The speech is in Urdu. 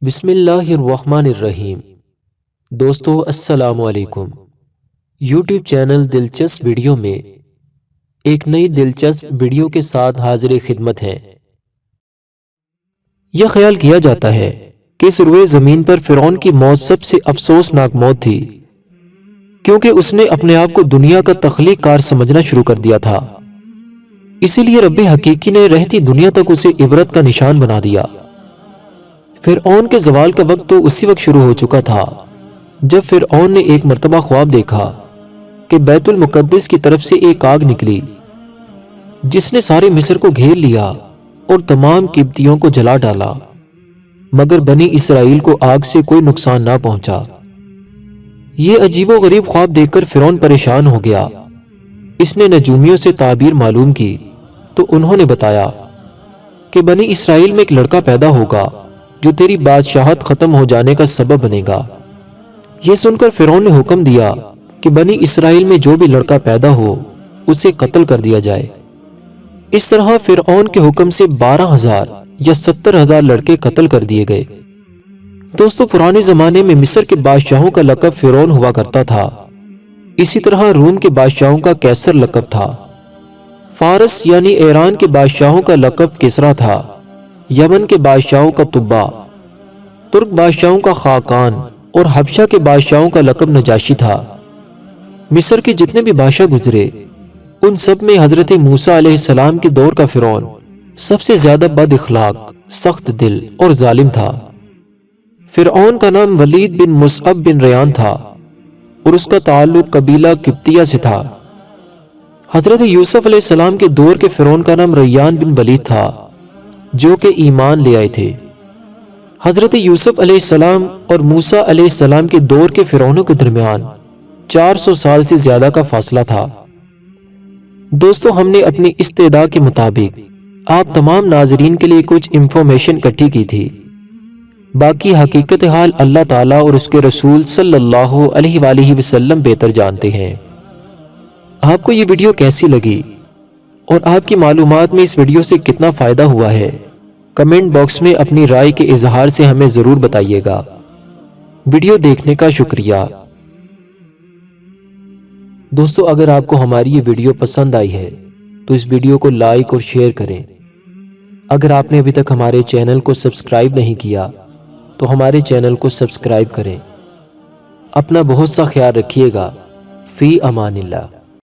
بسم اللہ الرحمن الرحیم۔ دوستو السلام علیکم۔ یوٹیوب چینل دلچسپ ویڈیو میں ایک نئی دلچسپ ویڈیو کے ساتھ حاضر خدمت ہیں۔ یہ خیال کیا جاتا ہے کہ اس روئے زمین پر فرعون کی موت سب سے افسوسناک موت تھی، کیونکہ اس نے اپنے آپ کو دنیا کا تخلیق کار سمجھنا شروع کر دیا تھا۔ اسی لیے رب حقیقی نے رہتی دنیا تک اسے عبرت کا نشان بنا دیا۔ فرعون کے زوال کا وقت تو اسی وقت شروع ہو چکا تھا جب فرعون نے ایک مرتبہ خواب دیکھا کہ بیت المقدس کی طرف سے ایک آگ نکلی جس نے سارے مصر کو گھیر لیا اور تمام قبطیوں کو جلا ڈالا، مگر بنی اسرائیل کو آگ سے کوئی نقصان نہ پہنچا۔ یہ عجیب و غریب خواب دیکھ کر فرعون پریشان ہو گیا۔ اس نے نجومیوں سے تعبیر معلوم کی تو انہوں نے بتایا کہ بنی اسرائیل میں ایک لڑکا پیدا ہوگا جو تیری بادشاہت ختم ہو جانے کا سبب بنے گا۔ یہ سن کر فرعون نے حکم دیا کہ بنی اسرائیل میں جو بھی لڑکا پیدا ہو اسے قتل کر دیا جائے۔ اس طرح فرعون کے حکم سے 12,000 یا 70,000 لڑکے قتل کر دیے گئے۔ دوستو، پرانے زمانے میں مصر کے بادشاہوں کا لقب فرعون ہوا کرتا تھا۔ اسی طرح روم کے بادشاہوں کا کیسر لقب تھا۔ فارس یعنی ایران کے بادشاہوں کا لقب کسرا تھا۔ یمن کے بادشاہوں کا طبع، ترک بادشاہوں کا خاقان اور حبشہ کے بادشاہوں کا لقب نجاشی تھا۔ مصر کے جتنے بھی بادشاہ گزرے ان سب میں حضرت موسیٰ علیہ السلام کے دور کا فرعون سب سے زیادہ بد اخلاق، سخت دل اور ظالم تھا۔ فرعون کا نام ولید بن مصعب بن ریان تھا اور اس کا تعلق قبیلہ قبطیہ سے تھا۔ حضرت یوسف علیہ السلام کے دور کے فرعون کا نام ریان بن ولید تھا جو کہ ایمان لے آئے تھے۔ حضرت یوسف علیہ السلام اور موسیٰ علیہ السلام کے دور کے فرعونوں کے درمیان 400 سال سے زیادہ کا فاصلہ تھا۔ دوستو، ہم نے اپنی استطاعت کے مطابق آپ تمام ناظرین کے لیے کچھ انفارمیشن اکٹھی کی تھی۔ باقی حقیقت حال اللہ تعالیٰ اور اس کے رسول صلی اللہ علیہ وآلہ وسلم بہتر جانتے ہیں۔ آپ کو یہ ویڈیو کیسی لگی اور آپ کی معلومات میں اس ویڈیو سے کتنا فائدہ ہوا ہے، کمنٹ باکس میں اپنی رائے کے اظہار سے ہمیں ضرور بتائیے گا۔ ویڈیو دیکھنے کا شکریہ۔ دوستو، اگر آپ کو ہماری یہ ویڈیو پسند آئی ہے تو اس ویڈیو کو لائک اور شیئر کریں۔ اگر آپ نے ابھی تک ہمارے چینل کو سبسکرائب نہیں کیا تو ہمارے چینل کو سبسکرائب کریں۔ اپنا بہت سا خیال رکھیے گا۔ فی امان اللہ۔